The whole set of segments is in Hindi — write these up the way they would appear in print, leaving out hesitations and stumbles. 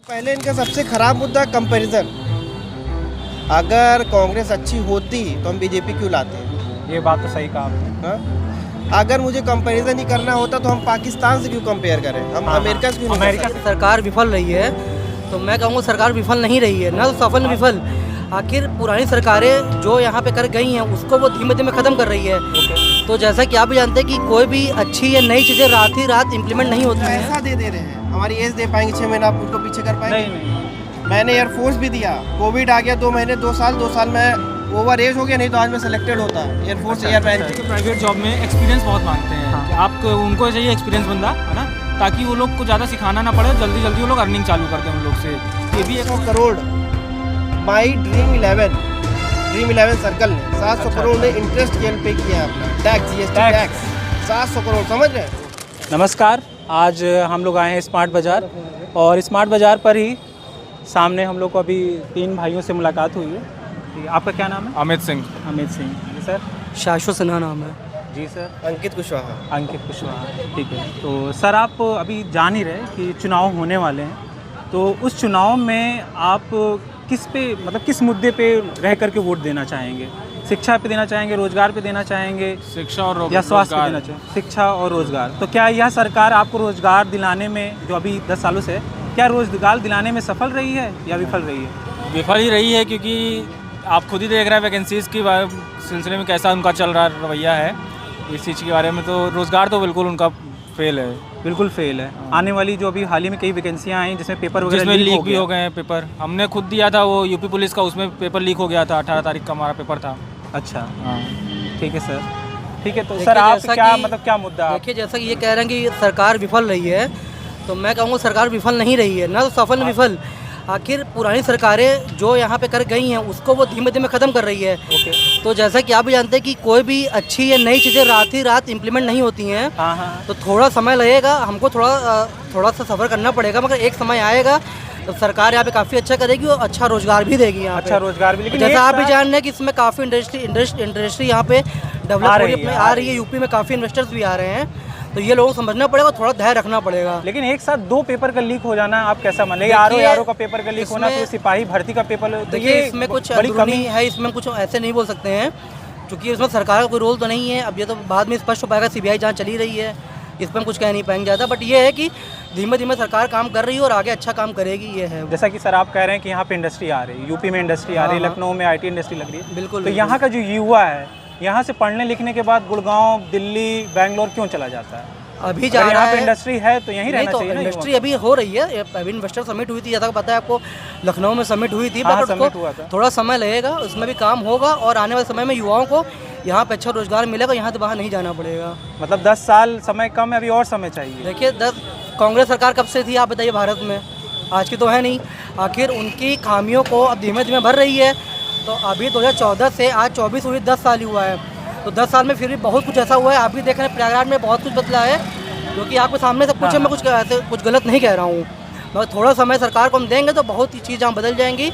पहले इनका सबसे खराब मुद्दा कंपैरिजन। अगर कांग्रेस अच्छी होती तो हम बीजेपी क्यों लाते हैं? ये बात तो सही कहा आपने। हाँ? अगर मुझे कंपैरिजन ही करना होता तो हम पाकिस्तान से क्यों कंपेयर करें, हम अमेरिका से क्यों नहीं कर अमेरिका सकते? सरकार विफल रही है तो मैं कहूँगा सरकार विफल नहीं रही है, न सफल न विफल। आखिर पुरानी सरकारें जो यहाँ पे कर गई हैं उसको वो धीमे धीमे ख़त्म कर रही है। तो जैसा कि आप भी जानते हैं कि कोई भी अच्छी या नई चीज़ें रात ही रात इम्प्लीमेंट नहीं होती हैं। पैसा दे रहे हैं, हमारी एज दे पाएंगे 6 महीना, आप उनको पीछे कर पाएंगे? नहीं। मैंने एयरफोर्स भी दिया, कोविड आ गया 2 महीने 2 साल में ओवर एज हो गया, नहीं तो आज मैं सिलेक्टेड होता एयरफोर्स एयरमैन। प्राइवेट जॉब में एक्सपीरियंस बहुत मांगते हैं हाँ। कि आपको उनको चाहिए एक्सपीरियंस बंदा, है ना, ताकि वो लोग को ज़्यादा सिखाना ना पड़े, जल्दी वो लोग अर्निंग चालू कर दें उन लोग से। ये भी एक 700 करोड़ माई ड्रीम 11 सर्कल ने 700 करोड़ ने इंटरेस्ट पे किया है अपना, टैक्स जीएसटी टैक्स 700 करोड़, समझ रहे हैं? नमस्कार, आज हम लोग आए हैं स्मार्ट बाज़ार और स्मार्ट बाज़ार पर ही सामने हम लोग को अभी 3 भाइयों से मुलाकात हुई है। आपका क्या नाम है? अमित सिंह। अमित सिंह जी सर। शाश्वत सिन्हा नाम है जी सर। अंकित कुशवाहा। अंकित कुशवाहा, ठीक है। तो सर आप अभी जान ही रहे कि चुनाव होने वाले हैं, तो उस चुनाव में आप किस मुद्दे पे रह करके वोट देना चाहेंगे? शिक्षा पे देना चाहेंगे, रोजगार पे देना चाहेंगे, शिक्षा और या स्वास्थ्य पे देना चाहेंगे? शिक्षा और रोजगार। तो क्या यह सरकार आपको रोजगार दिलाने में, जो अभी 10 सालों से है, क्या रोजगार दिलाने में सफल रही है या विफल रही है? विफल ही रही है, क्योंकि आप खुद ही देख रहे हैं वैकेंसीज़ की सिलसिले में कैसा उनका चल रहा रवैया है इस चीज़ के बारे में। तो रोज़गार तो बिल्कुल उनका फेल है, बिल्कुल फेल है। आने वाली जो अभी हाल ही में कई वैकेंसियाँ आई जिसमें पेपर वगैरह जिसमें लीक भी हो गए हैं पेपर। हमने खुद दिया था, वो यूपी पुलिस का, उसमें पेपर लीक हो गया था। 18 तारीख का हमारा पेपर था। अच्छा, ठीक है सर। ठीक है, तो देखिए, सर आप जैसा क्या कि- क्या मुद्दा आप? देखिए, जैसा कि ये कह रहे हैं कि सरकार विफल रही है तो मैं कहूँगा सरकार विफल नहीं रही है, न सफल न विफल। आखिर पुरानी सरकारें जो यहाँ पे कर गई हैं उसको वो धीमे धीमे ख़त्म कर रही है। तो जैसा कि आप भी जानते हैं कि कोई भी अच्छी या नई चीज़ें रात ही रात इम्प्लीमेंट नहीं होती हैं। हाँ। तो थोड़ा समय लगेगा, हमको थोड़ा सा सफ़र करना पड़ेगा, मगर एक समय आएगा तो सरकार यहाँ पे काफ़ी अच्छा करेगी और अच्छा रोज़गार भी देगी यहाँ अच्छा पे। रोजगार भी, लेकिन जैसा एक आप भी साथ- जान रहे हैं कि इसमें काफ़ी इंडस्ट्री यहाँ पे डेवलप हो रही है, आ रही है। यूपी में काफ़ी इन्वेस्टर्स भी आ रहे हैं, तो ये लोगों को समझना पड़ेगा, थोड़ा धैर्य रखना पड़ेगा। लेकिन एक साथ 2 पेपर का लीक हो जाना आप कैसा मान? देखिए, आरओ का पेपर का लीक होना, इसमें- फिर सिपाही भर्ती का पेपर, तो देखिए, ये इसमें कुछ बड़ी अंदरूनी कमी है, इसमें कुछ ऐसे नहीं बोल सकते हैं क्योंकि इसमें सरकार का कोई रोल तो नहीं है। अब ये तो बाद में स्पष्ट हो पाएगा, सीबीआई जांच चली रही है, इसमें हम कुछ कह नहीं पाएंगे ज़्यादा। बट ये है कि धीमे धीमे सरकार काम कर रही है और आगे अच्छा काम करेगी, ये है। जैसा कि सर आप कह रहे हैं कि यहाँ पे इंडस्ट्री आ रही है, यूपी में इंडस्ट्री आ रही है, हाँ। लखनऊ में आईटी इंडस्ट्री लग रही है। बिल्कुल, तो यहाँ का जो युवा है, यहाँ से पढ़ने लिखने के बाद गुड़गांव, दिल्ली, बैंगलोर क्यों चला जाता है? अभी जा अगर रहा यहाँ पे है इंडस्ट्री है तो यहीं नहीं, रहना तो चाहिए ना इंडस्ट्री युवा अभी हो रही है। अभी इन्वेस्टर समिट हुई थी, जैसा कि पता है आपको, लखनऊ में समिट हुई थी। हाँ, बट समिट उसको हुआ था। थोड़ा समय लगेगा, उसमें भी काम होगा और आने वाले समय में युवाओं को यहाँ पे अच्छा रोजगार मिलेगा, यहाँ से बाहर नहीं जाना पड़ेगा। मतलब 10 साल समय कम है, अभी और समय चाहिए। देखिए, कांग्रेस सरकार कब से थी आप बताइए भारत में? आज की तो है नहीं। आखिर उनकी खामियों को अब धीमे धीमे भर रही है। तो अभी 2014 से आज 24 हुई, 10 साल ही हुआ है। तो 10 साल में फिर भी बहुत कुछ ऐसा हुआ है। आप भी देख रहे हैं प्रयागराज में बहुत कुछ बदला है, क्योंकि आपके सामने सब कुछ है। मैं कुछ गलत नहीं कह रहा हूँ, मगर थोड़ा समय सरकार को हम देंगे तो बहुत ही चीज़ यहाँ बदल जाएंगी,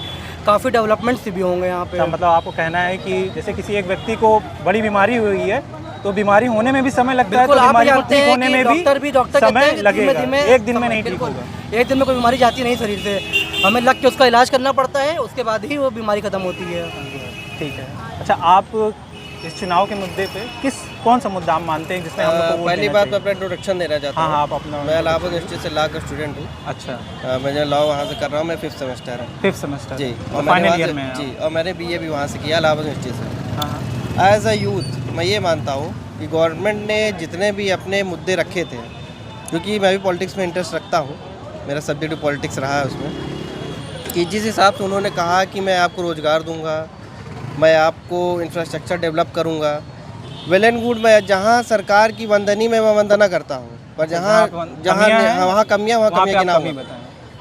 काफ़ी डेवलपमेंट्स भी होंगे यहाँ पे। मतलब आपको कहना है कि जैसे किसी एक व्यक्ति को बड़ी बीमारी हुई है तो बीमारी होने में भी समय लगता है, तो बिल्कुल, आप बीमारी को जानते ठीक हैं होने कि में डॉक्टर कहते समय हैं कि लगेगा, धीमे-धीमे एक दिन में नहीं ठीक बिल्कुल, होगा। एक दिन में कोई बीमारी जाती नहीं शरीर से, हमें लग के उसका इलाज करना पड़ता है, उसके बाद ही वो बीमारी खत्म होती है। ठीक है। अच्छा, आप इस चुनाव के मुद्दे पे कौन सा मुद्दा आप मानते हैं जिसमें हम लोग को वोट पहली देना बात मैं चाहिए? अपना इंट्रोडक्शन देना चाहता हूँ। हाँ, आप अपना। मैं इलाहाबाद यूनिवर्सिटी से लॉ का स्टूडेंट हूँ। अच्छा, मैं लॉ वहाँ से कर रहा हूँ, मैं 5th सेमेस्टर है 5th सेमेस्टर जी, और मैंने फाइनल वहाँ ईयर से- में हैं जी, और मैंने BA भी वहाँ से किया इलाहाबाद यूनिवर्सिटी से। आप? हाँ। एज अ यूथ मैं ये मानता हूँ कि गवर्नमेंट ने जितने भी अपने मुद्दे रखे थे, क्योंकि मैं भी पॉलिटिक्स में इंटरेस्ट रखता हूँ, मेरा सब्जेक्ट भी पॉलिटिक्स रहा है उसमें, कि जिस हिसाब से उन्होंने कहा कि मैं आपको रोज़गार दूंगा, मैं आपको इंफ्रास्ट्रक्चर डेवलप करूंगा, वेल एंड गुड। मैं जहाँ सरकार की वंदनी में मैं वंदना करता हूँ, पर जहाँ वहाँ कमियाँ की नाम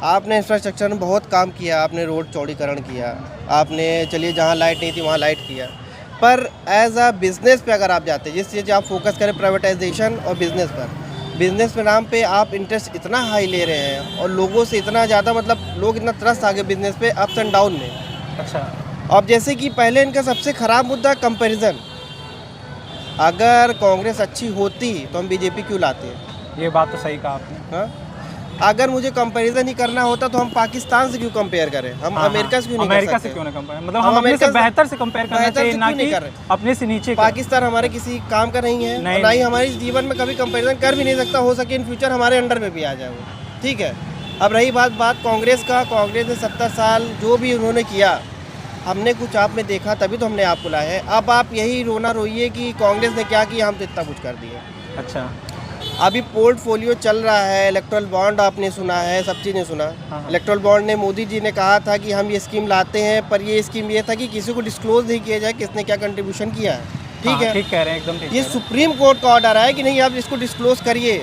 आपने इंफ्रास्ट्रक्चर में बहुत काम किया, आपने रोड चौड़ीकरण किया, आपने चलिए जहाँ लाइट नहीं थी वहाँ लाइट किया, पर एज अ बिज़नेस पे अगर आप जाते हैं, जिस चीज़ आप फोकस करें प्राइवेटाइजेशन और बिज़नेस पर, बिज़नेस के नाम पे आप इंटरेस्ट इतना हाई ले रहे हैं और लोगों से इतना ज़्यादा, मतलब लोग इतना त्रस्त आ गए बिज़नेस पे अप्स एंड डाउन में। अच्छा, अब जैसे कि पहले इनका सबसे ख़राब मुद्दा कंपैरिजन। अगर कांग्रेस अच्छी होती तो हम बीजेपी क्यों लाते हैं? ये बात तो सही कहा आपने। हाँ? अगर मुझे कंपैरिजन ही करना होता तो हम पाकिस्तान से क्यों कंपेयर करें, हम अमेरिका से क्यों नहीं कर अमेरिका सकते? से क्यों ना कंपेयर, मतलब हम अपने से बेहतर से कंपेयर करना बेहतर चाहिए, से ना क्यों नहीं कि कर रहे? अपने से नीचे का। पाकिस्तान हमारे किसी काम का नहीं है, नहीं, ना ही नहीं। हमारे जीवन में कभी कंपैरिजन कर भी नहीं सकता, हो सके इन फ्यूचर हमारे अंडर में भी आ जाए वो, ठीक है। अब रही बात कांग्रेस का, कांग्रेस ने 70 साल जो भी उन्होंने किया, हमने कुछ आप में देखा तभी तो हमने आपको लाया है। अब आप यही रोना रोइए कि कांग्रेस ने क्या किया, हम तो इतना कुछ कर दिए। अच्छा, अभी पोर्टफोलियो चल रहा है, इलेक्ट्रल बॉन्ड आपने सुना है, सब चीज़ें सुना। हाँ। इलेक्ट्रल बॉन्ड ने मोदी जी ने कहा था कि हम ये स्कीम लाते हैं, पर ये स्कीम ये था कि किसी को डिस्क्लोज नहीं किया जाए किसने क्या कंट्रीब्यूशन किया है, ठीक है। ठीक कह रहे हैं, एकदम ठीक ये कह रहे हैं। सुप्रीम कोर्ट का ऑर्डर है कि नहीं आप इसको डिस्क्लोज करिए।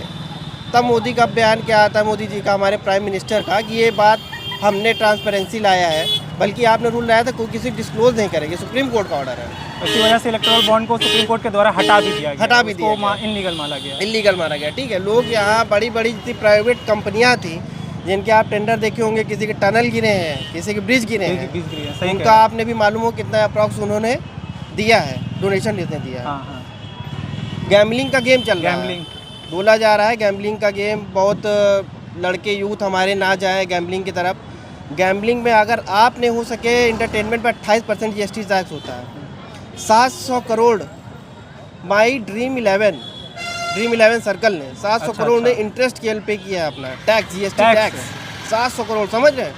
तब मोदी का बयान क्या आता है, मोदी जी का, हमारे प्राइम मिनिस्टर का, कि ये बात हमने ट्रांसपेरेंसी लाया है, बल्कि आपने रूल लाया था कोई किसी डिस्क्लोज नहीं करेंगे, सुप्रीम कोर्ट का ऑर्डर है। इसी वजह से इलेक्टोरल बॉन्ड को सुप्रीम कोर्ट के द्वारा हटा भी दिया गया, हटा भी दिया गया। इनलीगल माना गया। इलीगल माना गया, ठीक है। लोग यहाँ बड़ी बड़ी जितनी प्राइवेट कंपनियाँ थी जिनके आप टेंडर देखे होंगे, किसी के टनल गिरे हैं, किसी के ब्रिज गिरे हैं, बीच गई है, सही उनका कह रहे आपने भी मालूम हो कितना अप्रॉक्स उन्होंने दिया है, डोनेशन कितने दिया हैं। है। हाँ हाँ, गैम्बलिंग का गेम चल रहा है, गैम्बलिंग, बोला जा रहा है गैम्बलिंग का गेम, बहुत लड़के यूथ हमारे ना जाए गैम्बलिंग की तरफ। गैम्बलिंग में अगर आपने हो सके, इंटरटेनमेंट पर 28% जीएसटी टैक्स होता है। 700 करोड़ माई ड्रीम 11 सर्कल ने 700 अच्छा, करोड़ ने अच्छा। इंटरेस्ट केवल पे किया है अपना tax, GST tax tax 700 crore, समझ रहे हैं।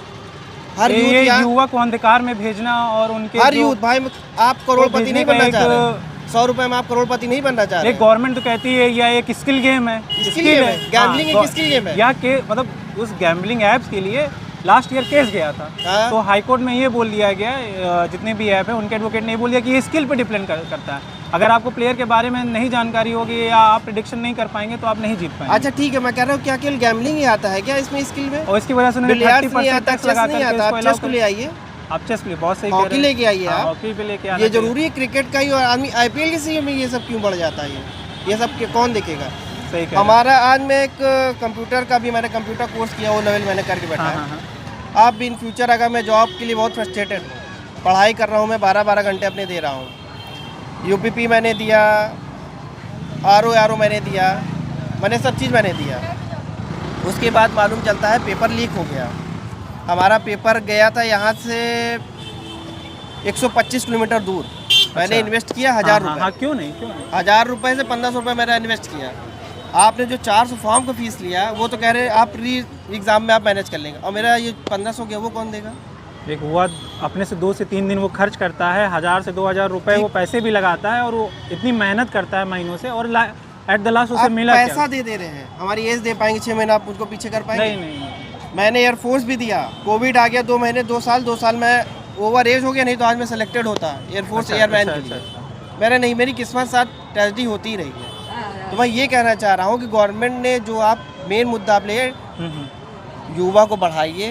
हर ये यूथ यहाँ, युवा को अंधकार में भेजना और उनके हर जो- यूथ भाई, आप करोड़पति भेजने नहीं का बनना एक- चाह रहे, 100 रुपए में आप करोड़पति नहीं बनना चाह रहे। एक गवर्नमेंट तो कहती है या एक स्किल गेम है, स्किल गेम है, गैम्बलिंग एक स्किल गेम है। या के मतलब उस गैम्बलिंग ऐप्स के लिए लास्ट ईयर केस गया था, हाँ। तो हाई कोर्ट में ये बोल दिया गया, जितने भी ऐप है उनके एडवोकेट ने ये बोल दिया कि ये स्किल पे डिपेंड करता है। अगर आपको प्लेयर के बारे में नहीं जानकारी होगी या आप प्रेडिक्शन नहीं कर पाएंगे तो आप नहीं जीत पाएंगे। अच्छा ठीक है, मैं कह रहा हूँ क्या केवल गैम्बलिंग ही आता है क्या इसमें स्किल में? और इसकी वजह से उन्होंने बिलियर्ड्स नहीं 30% आता, टैक्स चेस लगा नहीं करके आता, इसको आप allow चेस को कर- ले आइए, आप चेस के लिए बहुत सही कह हॉकी रहे हैं। लेके आइए हाँ, आप। हॉकी पे लेके आना ये चाहिए। जरूरी है क्रिकेट का ही, और आदमी आईपीएल के सीजन में ये सब क्यों बढ़ जाता है? ये सब कौन देखेगा? सही कह रहे हैं। हमारा आज में एक कंप्यूटर का भी, मैंने कंप्यूटर कोर्स किया, वो लेवल मैंने करके बैठा हाँ, है। हाँ, हाँ। आप भी इन फ्यूचर अगर मैं जॉब के लिए बहुत फ्रस्ट्रेटेड हूँ, पढ़ाई कर रहा हूँ मैं, 12-12 घंटे अपने दे रहा हूँ, यूपीपी मैंने दिया, आरओ मैंने दिया, मैंने सब चीज़ मैंने दिया। उसके बाद मालूम चलता है पेपर लीक हो गया। हमारा पेपर गया था यहाँ से 125 किलोमीटर दूर, मैंने अच्छा। इन्वेस्ट किया 1000 हाँ, रुपये। हाँ, क्यों नहीं 1000 रुपये से 1500 रुपये मैंने इन्वेस्ट किया। आपने जो 400 फॉर्म का फीस लिया, वो तो कह रहे हैं आप प्री एग्ज़ाम में आप मैनेज कर लेंगे, और मेरा ये 1500 गया, वो कौन देगा? एक हुआ अपने से 2 से 3 दिन वो खर्च करता है, 1000 से 2000 रुपए वो पैसे भी लगाता है और वो इतनी मेहनत करता है महीनों से, और एट द लास्ट उसे आप मिला पैसा क्या? दे रहे हैं, हमारी एज दे पाएंगे 6 महीना, आप उसको पीछे कर पाएंगे? नहीं नहीं नहीं। मैंने एयरफोर्स भी दिया, कोविड आ गया, 2 महीने 2 साल में ओवर एज हो गया, नहीं तो आज मैं सिलेक्टेड होता एयरफोर्स अच्छा, एयरमैन अच्छा, के लिए। अच्छा। मैंने नहीं, मेरी किस्मत साथ ट्रेजेडी होती ही रही है। तो मैं ये कहना चाह रहा हूँ कि गवर्नमेंट ने जो आप मेन मुद्दा आप ले, युवा को बढ़ाइए,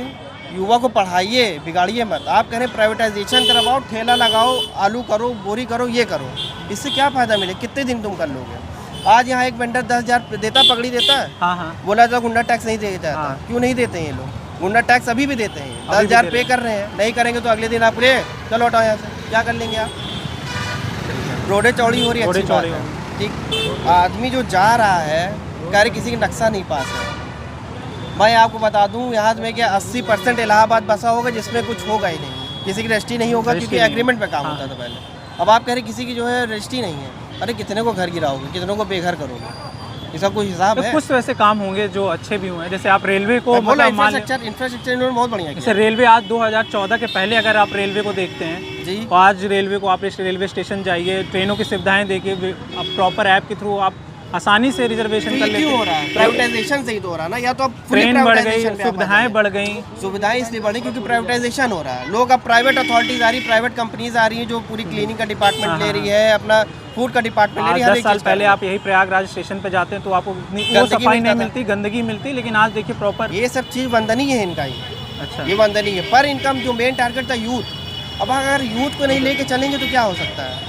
युवा को पढ़ाइए, बिगाड़िए मत। आप कह रहे प्राइवेटाइजेशन करवाओ, ठेला लगाओ, आलू करो, बोरी करो, ये करो, इससे क्या फ़ायदा मिले? कितने दिन तुम कर लोगे? आज यहाँ एक वेंडर 10,000 देता, पगड़ी देता है, हाँ हाँ, बोला था गुंडा टैक्स नहीं देता था। हाँ। क्यों नहीं देते हैं ये लोग? गुंडा टैक्स अभी भी देते हैं, अभी भी 10,000 दे पे रहे कर रहे हैं, नहीं करेंगे तो अगले दिन आप रे चलो हटाओ यहाँ से, क्या कर लेंगे आप? रोडें चौड़ी हो रही है, रोडें अच्छी बात चौड़ी है, हो ठीक। आदमी जो जा रहा है, कह रहे किसी की नक्शा नहीं पास है। मैं आपको बता दूं, यहाँ में क्या 80% इलाहाबाद बसा होगा जिसमें कुछ होगा ही नहीं, किसी की रजिस्ट्री नहीं होगा, रजिस्ट्री क्योंकि नहीं। एग्रीमेंट पे काम हाँ। होता था पहले। अब आप कह रहे किसी की जो है रजिस्ट्री नहीं है, अरे कितने को घर गिराओगे, कितनों को बेघर करोगे? इसका कोई हिसाब तो है? कुछ तो ऐसे काम होंगे जो अच्छे भी हुए हैं, जैसे आप रेलवे को बोला मतलब मान लें, इंफ्रास्ट्रक्चर इन्होंने बहुत बढ़िया जैसे किया। रेलवे आज 2014 के पहले अगर आप रेलवे को देखते हैं जी, तो आज रेलवे को, आप रेलवे स्टेशन जाइए, ट्रेनों की सुविधाएं देखिए, आप प्रॉपर ऐप के थ्रू आप आसानी से रिजर्वेशन कर ये लेते क्यों हो रहा है? हैं। प्राइवेटाइजेशन से ही तो हो रहा है ना, या तो अब fully ट्रेन बढ़ गई, privatization पे आप आ सुविधाएं जाइए। बढ़ गई। सुविधाएं इसलिए बढ़ी क्योंकि प्राइवेटाइजेशन हो रहा है। लोग अब प्राइवेट अथॉरिटीज आ रही, प्राइवेट कंपनीज आ रही हैं जो पूरी क्लीनिंग का डिपार्टमेंट हाँ, ले हाँ, रही है, अपना फूड का डिपार्टमेंट ले रही है, हर 10 एक साल चीज़ कर पहले रही है। आप यही प्रयागराज स्टेशन पे जाते हैं तो आपको इतनी वो गंदगी सफाई मिलता नहीं था। मिलती, गंदगी मिलती, लेकिन आज देखिए प्रॉपर। ये सब चीज़ वंदनीय है इनका ही, अच्छा, ये वंदनीय है। पर इनकम जो मेन टारगेट था यूथ, अब अगर यूथ को नहीं लेके चलेंगे तो क्या हो सकता है?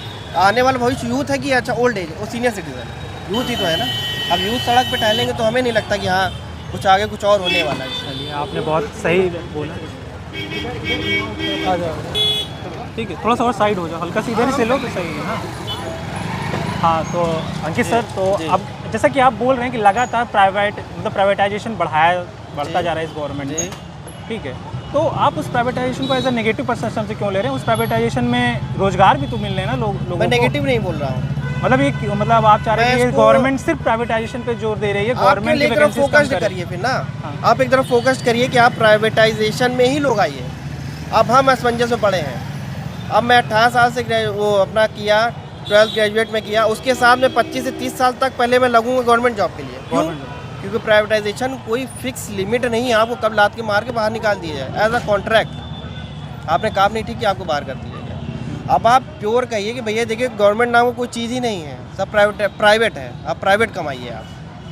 आने वाला भविष्य यूथ है कि अच्छा ओल्ड एज और सीनियर सिटीजन, यूथ ही तो है ना। अब यूथ सड़क पे टहलेंगे तो हमें नहीं लगता कि हाँ कुछ आगे कुछ और होने वाला है। चलिए आपने बहुत सही बोला। आ जाओ, ठीक है, थोड़ा सा और साइड हो जाओ, हल्का सा इधर ही से लो तो सही है ना। हाँ, तो अंकित सर, तो जी। अब जैसा कि आप बोल रहे हैं कि लगातार प्राइवेटाइजेशन बढ़ता जा रहा है इस गवर्नमेंट में, ठीक है, तो आप उस प्राइवेटाइजेशन को एज अ नेगेटिव परसेप्शन से क्यों ले रहे हैं? उस प्राइवेटाइजेशन में रोजगार भी तो मिल रहे हैं ना लोगों मैं को। नेगेटिव नहीं बोल रहा हूँ, मतलब आप चाह रहे हैं कि गवर्नमेंट सिर्फ प्राइवेटाइजेशन पे जोर दे रही है, गवर्नमेंट एक तरफ फोकस करिए फिर ना, आप एक तरफ फोकस करिए कि आप प्राइवेटाइजेशन में ही लोग आइए। अब हम असमंजस में पड़े हैं। अब मैं 18 साल से वो अपना किया, 12th ग्रेजुएट में किया, उसके साथ में 25 से 30 साल तक पहले मैं लगूंगा गवर्नमेंट जॉब के लिए। क्यों? क्योंकि प्राइवेटाइजेशन कोई फिक्स लिमिट नहीं है, आपको कब लात के मार के बाहर निकाल दिया जाए एज अ कॉन्ट्रैक्ट। आपने काम नहीं ठीक किया, आपको बाहर कर दिया गया। अब आप प्योर कहिए कि भैया देखिए गवर्नमेंट नाम को कोई चीज़ ही नहीं है, सब प्राइवेट है, आप प्राइवेट कमाइए, आप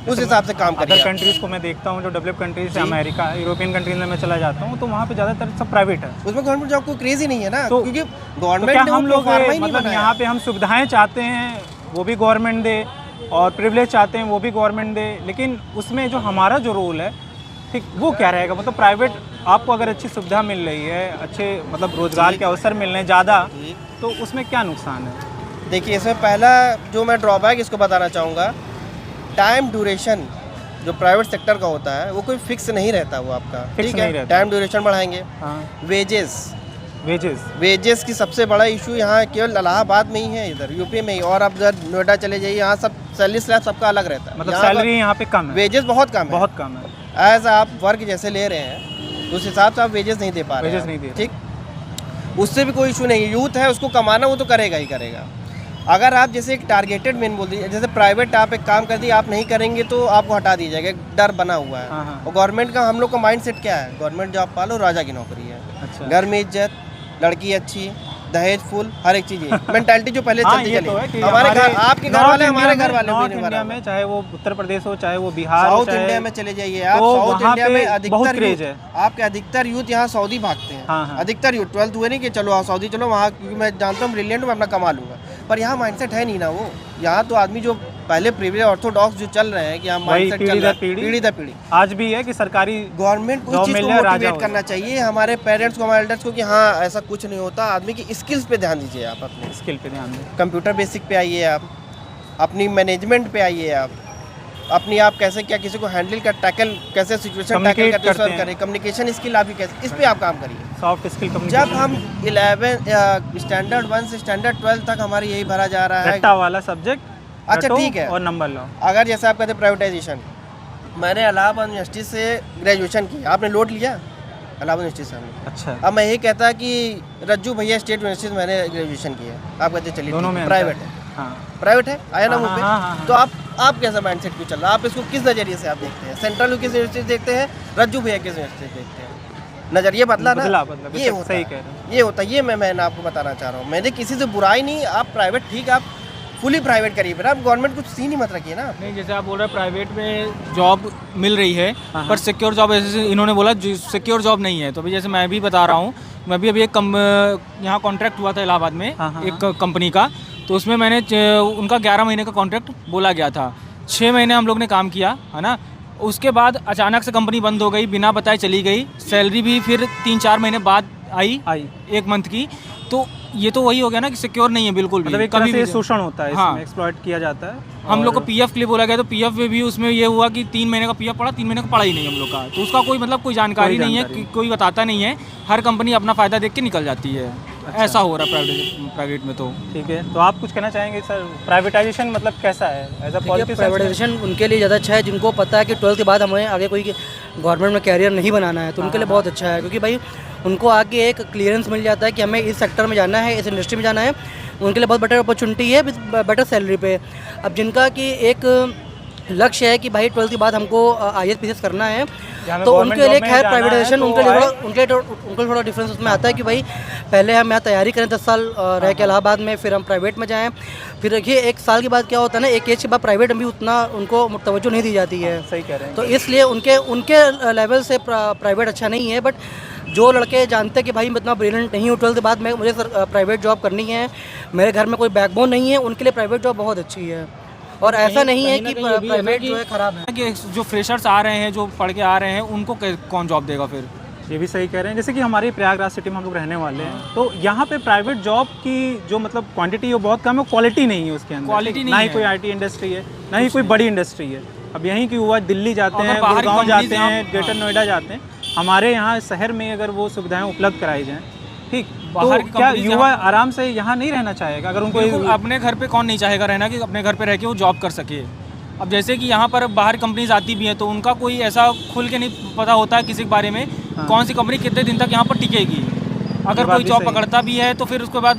उस हिसाब से काम करिए। अदर कंट्रीज़ को मैं देखता हूँ, जो डेवलप कंट्रीज है, अमेरिका, यूरोपियन कंट्रीज में मैं चला जाता हूँ, तो वहाँ पे ज़्यादातर सब प्राइवेट है, उसमें गवर्नमेंट जॉब को क्रेज ही नहीं है ना, तो क्योंकि तो गवर्नमेंट क्या ने हम वो लोग प्रोफार्मा ही नहीं मतलब बनाया। यहाँ पे हम सुविधाएं चाहते हैं वो भी गवर्नमेंट दे, और प्रिविलेज चाहते हैं वो भी गवर्नमेंट दे, लेकिन उसमें जो हमारा जो रोल है, ठीक, वो क्या रहेगा? मतलब प्राइवेट आपको अगर अच्छी सुविधा मिल रही है, अच्छे मतलब रोजगार के अवसर मिल रहे हैं ज़्यादा, तो उसमें क्या नुकसान है? देखिए, इसमें पहला जो मैं ड्रॉबैक इसको बताना चाहूँगा, टाइम ड्यूरेशन जो प्राइवेट सेक्टर का होता है वो कोई फिक्स नहीं रहता, वो आपका फिक्स ठीक नहीं है, रहता। टाइम ड्यूरेशन बढ़ाएंगे। हाँ, वेजेस की सबसे बड़ा इशू यहाँ केवल इलाहाबाद में ही है, इधर यूपी में ही, और आप अगर नोएडा चले जाइए, यहाँ सब सैलरी स्लैब सबका अलग रहता है, मतलब सैलरी यहाँ पे कम है, वेजेस बहुत कम है, बहुत कम है, एज आप वर्क जैसे ले रहे हैं उस हिसाब से आप वेजेस नहीं दे पा रहे हैं, वेजेस नहीं दे रहे। ठीक, उससे भी कोई इशू नहीं है, यूथ है उसको कमाना, वो तो करेगा ही करेगा। अगर आप जैसे एक टारगेटेड मेन बोल दीजिए, जैसे प्राइवेट आप एक काम कर दिए, आप नहीं करेंगे तो आपको हटा दिया जाएगा, एक डर बना हुआ है। हाँ। और गवर्नमेंट का हम लोग का माइंड सेट क्या है, गवर्नमेंट जॉब पालो, राजा की नौकरी है, अच्छा, घर में इज्जत, लड़की अच्छी, दहेज फुल, हर एक चीज़ मेंटालिटी जो पहले हाँ, चलती ये चली तो है कि हमारे घर, आपके घर वाले, हमारे घर वाले नॉर्थ भी इंडिया में, चाहे वो उत्तर प्रदेश हो, चाहे वो बिहार हो, साउथ चाहे इंडिया में चले जाइए आप, तो साउथ वहाँ इंडिया पे में बहुत अधिकतर क्रेज यूथ, है। आपके अधिकतर यूथ यहाँ सऊदी भागते हैं। हाँ। अधिकतर यूथ 12th हुए नहीं कि चलो सऊदी चलो वहाँ, क्योंकि मैं जानता हूँ ब्रिलियंट मैं अपना कमा लूँगा, पर यहाँ माइंडसेट है नहीं ना वो। यहाँ तो आदमी जो पहले प्रिविलेज ऑर्थोडॉक्स जो चल रहे हैं कि हम माइंडसेट चल रहा है पीढ़ी दर पीढ़ी, आज भी है कि सरकारी गवर्नमेंट को इस चीज़ को मोटिवेट करना चाहिए, हमारे पेरेंट्स को, हमारे एल्डर्स को, कि हाँ ऐसा कुछ नहीं होता, आदमी की स्किल्स पे ध्यान दीजिए, आप अपने स्किल पे ध्यान दें, कंप्यूटर बेसिक पे आइए, आप अपनी मैनेजमेंट पे आइए, आप अपनी आप कैसे क्या किसी को हैंडल कर, टैकल कैसे सिचुएशन टैकल करते सॉल्व करें, कम्युनिकेशन स्किल आपकी कैसे, इस पे आप काम करिए, सॉफ्ट स्किल जब हम 11 स्टैंडर्ड 1 से स्टैंडर्ड 12 तक हमारी यही भरा जा रहा है। रट्टा वाला सब्जेक्ट, अच्छा ठीक है, और नंबर लो। अगर जैसे आप कहते हैं प्राइवेटाइजेशन, मैंने इलाहाबाद यूनिवर्सिटी से ग्रेजुएशन की, आपने लोड लिया इलाहाबाद यूनिवर्सिटी से हमने। अच्छा, अब मैं यही कहता कि रज्जू भैया स्टेट यूनिवर्सिटी से मैंने ग्रेजुएशन की है, आप कहते चलिए दोनों में प्राइवेट है, हाँ, प्राइवेट है, आया ना मुँह पे। हाँ। तो आप कैसा माइंडसेट क्यों चल रहा है, आप इसको किस नज़रिए से आप देखते हैं, सेंट्रल किस यूनिवर्सिटी से देखते हैं, रज्जू भैया किस यूनिवर्सिटी से देखते हैं, नज़रिया बदला ना, बदला, ये होता सही है, कह रहे हैं। ये होता है, ये मैं आपको बताना चाह रहा हूँ। मैंने किसी से बुराई नहीं, आप प्राइवेट ठीक, आप फुली प्राइवेट करिए, फिर आप गवर्नमेंट कुछ सीन ही मत रखिए ना। नहीं, जैसे आप बोल रहे हैं प्राइवेट में जॉब मिल रही है, हाँ। पर सिक्योर जॉब, ऐसे इन्होंने बोला सिक्योर जॉब नहीं है, तो अभी जैसे मैं भी बता रहा हूँ, मैं भी अभी एक यहाँ कॉन्ट्रैक्ट हुआ था इलाहाबाद में, हाँ। एक कंपनी का, तो उसमें मैंने उनका 11 महीने का कॉन्ट्रैक्ट बोला गया था, 6 महीने हम लोग ने काम किया, है ना, उसके बाद अचानक से कंपनी बंद हो गई, बिना बताए चली गई, सैलरी भी फिर 3-4 महीने बाद आई 1 मंथ की, तो ये तो वही हो गया ना कि सिक्योर नहीं है बिल्कुल भी, मतलब एक तरह से शोषण होता है, हाँ, इसमें एक्सप्लॉइट किया जाता है। हम लोग को पीएफ के लिए बोला गया, तो पीएफ में भी उसमें ये हुआ कि 3 महीने का पीएफ पड़ा, 3 महीने का पड़ा ही नहीं हम लोग का, तो उसका कोई मतलब कोई जानकारी नहीं है, कोई बताता नहीं है, हर कंपनी अपना फ़ायदा देख के निकल जाती है। अच्छा। ऐसा हो रहा है प्राइवेट में। तो ठीक है, तो आप कुछ कहना चाहेंगे सर, प्राइवेटाइजेशन मतलब कैसा है एज अ पॉलिटिशियन? प्राइवेटाइजेशन उनके लिए ज़्यादा अच्छा है जिनको पता है कि 12th के बाद हमें आगे कोई गवर्नमेंट में कैरियर नहीं बनाना है, तो उनके लिए बहुत अच्छा है, क्योंकि भाई उनको आगे एक क्लियरेंस मिल जाता है कि हमें इस सेक्टर में जाना है, इस इंडस्ट्री में जाना है, उनके लिए बहुत बेटर अपॉर्चुनिटी है, बेटर सैलरी पे। अब जिनका कि एक लक्ष्य है कि भाई 12th के बाद हमको IAS PCS करना है, तो उनके लिए खैर प्राइवेटाइजेशन उनके थोड़ा डिफरेंस उसमें आता है कि भाई पहले हम यहाँ तैयारी करें 10 साल रह के इलाहाबाद में, फिर हम प्राइवेट में जाएं, फिर देखिए 1 साल के बाद क्या होता है ना, एक एज के बाद प्राइवेट में भी उतना उनको तवज्जो नहीं दी जाती है। सही कह रहे हैं। तो इसलिए उनके लेवल से प्राइवेट अच्छा नहीं है, बट जो लड़के जानते हैं कि भाई मैं इतना ब्रिलियंट नहीं हूँ, 12th के बाद मुझे प्राइवेट जॉब करनी है, मेरे घर में कोई बैकबोन नहीं है, उनके लिए प्राइवेट जॉब बहुत अच्छी है। और ऐसा नहीं है कि प्राइवेट जो है ख़राब है, कि जो फ्रेशर्स आ रहे हैं, जो पढ़ के आ रहे हैं, उनको कौन जॉब देगा फिर? ये भी सही कह रहे हैं। जैसे कि हमारे प्रयागराज सिटी में हम लोग रहने वाले हैं, तो यहाँ पे प्राइवेट जॉब की जो मतलब क्वांटिटी है वो बहुत कम है, क्वालिटी नहीं है उसके अंदर। क्वालिटी नहीं ना ही है। कोई आईटी इंडस्ट्री है, ना ही कोई बड़ी इंडस्ट्री है। अब यहीं के युवा दिल्ली जाते अगर हैं, बाहर की गुड़गांव कंपनीज जाते यहाँ- हैं, ग्रेटर नोएडा जाते हैं। हमारे यहाँ शहर में अगर वो सुविधाएं उपलब्ध कराई जाएँ, ठीक, बाहर तो की क्या कंपनीज युवा आराम से यहाँ नहीं रहना चाहेगा? अगर उनको बिल्कुल, अपने घर पे कौन नहीं चाहेगा रहना कि अपने घर पे रह के वो जॉब कर सके। अब जैसे कि यहाँ पर बाहर कंपनीज आती भी हैं तो उनका कोई ऐसा खुल के नहीं पता होता है किसी के बारे में, कौन सी कंपनी कितने दिन तक यहाँ पर टिकेगी। अगर बात कोई भी जॉब सही है। पकड़ता भी है तो फिर उसके बाद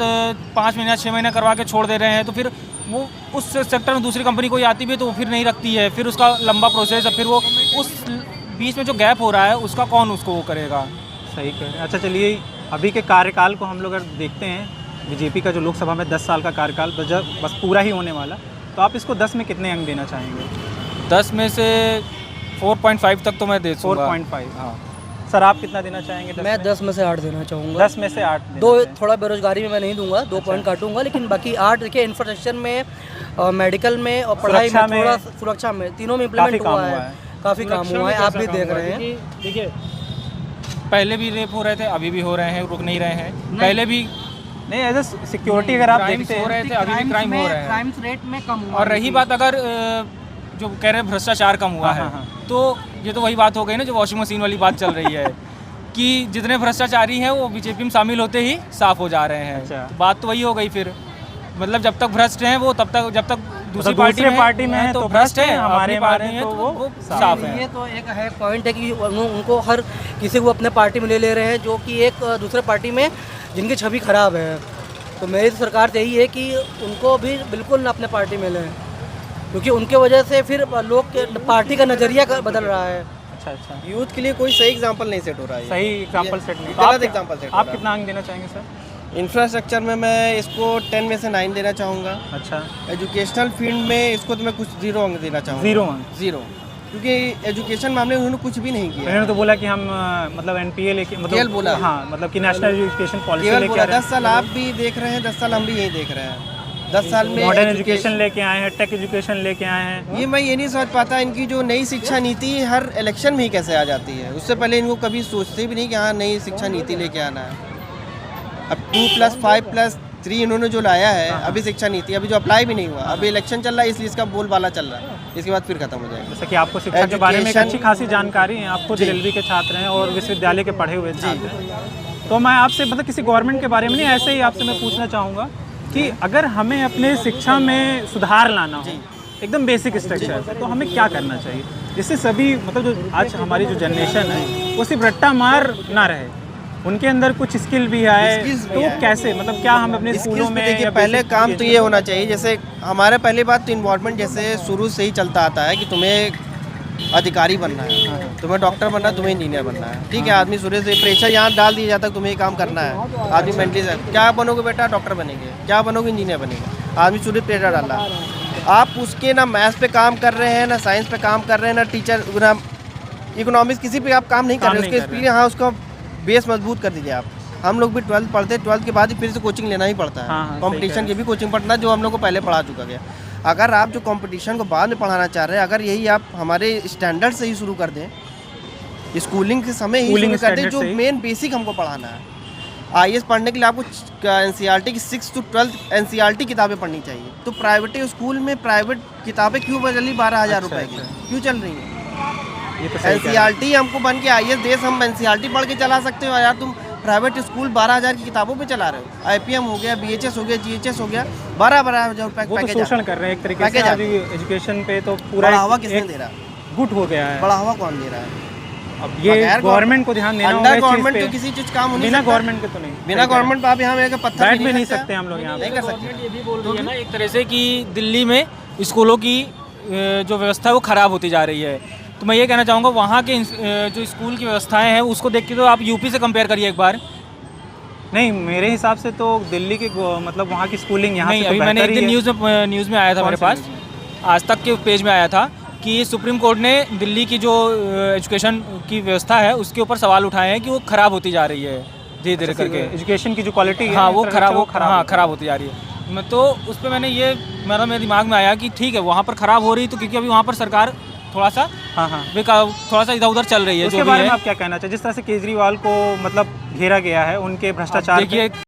5 महीना 6 महीना करवा के छोड़ दे रहे हैं, तो फिर वो उस सेक्टर में दूसरी कंपनी कोई आती भी है तो वो फिर नहीं रखती है, फिर उसका लंबा प्रोसेस है, फिर वो उस बीच में जो गैप हो रहा है उसका कौन उसको वो करेगा। सही कह रहे हैं। अच्छा चलिए, अभी के कार्यकाल को हम लोग अगर देखते हैं, बीजेपी का जो लोकसभा में 10 साल का कार्यकाल बस पूरा ही होने वाला, तो आप इसको 10 में कितने अंक देना चाहेंगे? 10 में से 4.5 तक तो मैं दे दूँगा। 4.5। हाँ। सर आप कितना देना चाहेंगे? 10 मैं में? 10 में से 8 देना चाहूँगा। 10 में से 8 देना दो चाहेंगे। थोड़ा बेरोजगारी में मैं नहीं दूंगा, 2 पॉइंट काटूंगा, लेकिन बाकी 8 देखिए इंफ्रास्ट्रक्चर में, मेडिकल में और पढ़ाई सुरक्षा में, में, थोड़ा तीनों में काफ़ी इम्प्लीमेंट काम हुआ हुआ है, है। काफ़ी काम हुआ है, आप भी देख रहे हैं। देखिए, पहले भी रेप हो रहे थे, अभी भी हो रहे हैं, रुक नहीं रहे हैं। पहले भी नहीं, एज ए सिक्योरिटी अगर आप क्राइम्स देखते हो रहे हैं, थे, अभी भी क्राइम हो रहे हैं। क्राइम्स रेट में कम हुआ और रही बात अगर जो कह रहे हैं भ्रष्टाचार कम हुआ हाँ, है, हाँ, तो ये तो वही बात हो गई ना जो वॉशिंग मशीन वाली बात चल रही है कि जितने भ्रष्टाचारी हैं वो बीजेपी में शामिल होते ही साफ हो जा रहे हैं। अच्छा। तो बात तो वही हो गई फिर, मतलब जब तक भ्रष्ट हैं वो तब तक, जब तक दूसरी दूसरे पार्टी में है तो तो भ्रष्ट है, हमारे अपनी पार्टी में में तो तो वो साफ साफ है। ये तो एक है पॉइंट है कि उनको हर किसी को अपने पार्टी में ले रहे हैं जो कि एक दूसरे पार्टी में जिनकी छवि खराब है। तो मेरी तो सरकार से यही है कि उनको भी बिल्कुल ना अपने पार्टी में लें, क्योंकि उनके वजह से फिर लोग के पार्टी का नज़रिया बदल रहा है। अच्छा, यूथ के लिए कोई सही एग्जाम्पल नहीं सेट हो रहा है। सही एग्जाम्पल सेट नहीं। गलत एग्जाम्पल सेट हो आप रहा है। कितना अंक देना चाहेंगे सर? इंफ्रास्ट्रक्चर में मैं इसको 10 में से 9 देना चाहूँगा। अच्छा, एजुकेशनल फील्ड में इसको तो मैं कुछ 0 अंक देना चाहूँगा। 0 अंक। 0, क्योंकि एजुकेशन मामले में उन्होंने कुछ भी नहीं किया। उन्होंने तो बोला कि हम मतलब एनपीए लेके, केवल मतलब बोला। हाँ, मतलब कि नेशनल एजुकेशन पॉलिसी केवल लेके बोला। आ रहे 10 साल आप भी देख रहे हैं, 10 साल हम भी यही देख रहे हैं। 10 साल में मॉडर्न एजुकेशन लेके आए हैं, टेक एजुकेशन लेके आए हैं। ये मैं ये नहीं समझ पाता इनकी जो नई शिक्षा नीति हर इलेक्शन में ही कैसे आ जाती है। उससे पहले इनको कभी सोचते भी नहीं कि हाँ नई शिक्षा नीति लेके आना है। अब 2+5+3 इन्होंने जो लाया है अभी शिक्षा नीति, अभी जो अप्लाई भी नहीं हुआ, अभी इलेक्शन चल रहा है इसलिए इसका बोलबाला चल रहा है, इसके बाद फिर खत्म हो जाएगा। जैसे कि आपको शिक्षा के बारे में एक Education- अच्छी खासी जानकारी है, आप खुद रेलवे के छात्र हैं और विश्वविद्यालय के पढ़े हुए छात्र हैं, तो मैं आपसे मतलब किसी गवर्नमेंट के बारे में नहीं, ऐसे ही आपसे मैं पूछना चाहूँगा कि अगर हमें अपने शिक्षा में सुधार लाना हो, एकदम बेसिक स्ट्रक्चर से, तो हमें क्या करना चाहिए जिससे सभी मतलब जो आज हमारी जो जनरेशन है वो सिर्फ रट्टा मार ना रहे, उनके अंदर कुछ स्किल भी आए। Skills भी तो आए। कैसे मतलब क्या हम अपने स्कूलों स्किल्स में पे देखिए या पहले basic काम तो education- ये होना चाहिए, जैसे हमारा पहली बात तो इन्वॉल्वमेंट जैसे शुरू से ही चलता आता है कि तुम्हें अधिकारी बनना है, तुम्हें डॉक्टर बनना है, तुम्हें इंजीनियर बनना है, ठीक है। आदमी शुरू से प्रेशर यहाँ डाल दिया जाता है तुम्हें ये काम करना है। आदमी मेंटली से क्या बनोगे बेटा, डॉक्टर बनेंगे, क्या बनोगे, इंजीनियर बनेंगे। आदमी शुरू से प्रेशर डाला, आप उसके ना मैथ्स पे काम कर रहे हैं, ना साइंस पे काम कर रहे हैं, ना टीचर, ना इकोनॉमिक्स, किसी पे आप काम नहीं कर रहे। उसके एक्सपीरियंस, हाँ उसका बेस मजबूत कर दीजिए आप। हम लोग भी 12th पढ़ते हैं, 12th के बाद ही फिर से कोचिंग लेना ही पड़ता है। हाँ, कंपटीशन की भी कोचिंग पढ़ना जो हम लोग को पहले पढ़ा चुका गया। अगर आप जो कंपटीशन को बाद में पढ़ाना चाह रहे हैं, अगर यही आप हमारे स्टैंडर्ड से ही शुरू कर दें, स्कूलिंग के समय ही शुरू कर दें, जो मेन बेसिक हमको पढ़ाना है। IAS पढ़ने के लिए आपको NCERT की 6 to 12 NCERT किताबें पढ़नी चाहिए। तो प्राइवेट स्कूल में प्राइवेट किताबें क्यों चली 12,000 रुपए की, क्यों चल रही हैं? ये तो सही कह रहे हैं। NCERT हमको बन के IAS देश हम NCERT पढ़ के चला सकते हो यार। तुम प्राइवेट स्कूल 12,000 की किताबों पे चला रहे हो। IPM हो गया, BHS हो गया, GHS हो गया, 12,000 रुपए वो तो पैकेज शोषण कर रहे हैं एक तरीके से। पैकेज आज एजुकेशन पे तो पूरा बढ़ावा किसने एक दे रहा? गुट हो गया है। बढ़ावा कौन दे रहा है? अब ये बगैर गवर्नमेंट को ध्यान देना होगा अंडर इस चीज़ गवर्नमेंट पे। तो किसी चीज काम हो नहीं बिना सकता। गवर्नमेंट के तो नहीं। बिना गवर्नमेंट पे आप यहाँ में पत्थर बैठ भी नहीं सकते हम लोग यहाँ नहीं पे। कर सकते। ये भी बोल रही है ना एक तरह से कि दिल्ली में स्कूलों की जो व्यवस्था है वो ख़राब होती जा रही है। तो मैं ये कहना चाहूँगा वहाँ के जो स्कूल की व्यवस्थाएं हैं उसको देख के तो आप यूपी से कंपेयर करिए एक बार। नहीं, मेरे हिसाब से तो दिल्ली की मतलब वहाँ की स्कूलिंग यहाँ नहीं, से तो अभी मैंने एक बेहतर दिन ही है। न्यूज़ में आया था कौन मेरे से पास, न्यूज़ आज तक के पेज में आया था कि सुप्रीम कोर्ट ने दिल्ली की जो एजुकेशन की व्यवस्था है उसके ऊपर सवाल उठाए हैं कि वो ख़राब होती जा रही है धीरे धीरे करके। एजुकेशन की जो क्वालिटी है हाँ वो खराब ख़राब होती जा रही है। मैं तो उस पर मैंने ये मेरे दिमाग में आया कि ठीक है वहाँ पर ख़राब हो रही तो क्योंकि अभी वहाँ पर सरकार थोड़ा सा हाँ हाँ। थोड़ा सा इधर उधर चल रही है। उसके जो भी बारे में है आप क्या कहना चाहिए, जिस तरह से केजरीवाल को मतलब घेरा गया है उनके भ्रष्टाचार पे? देखिए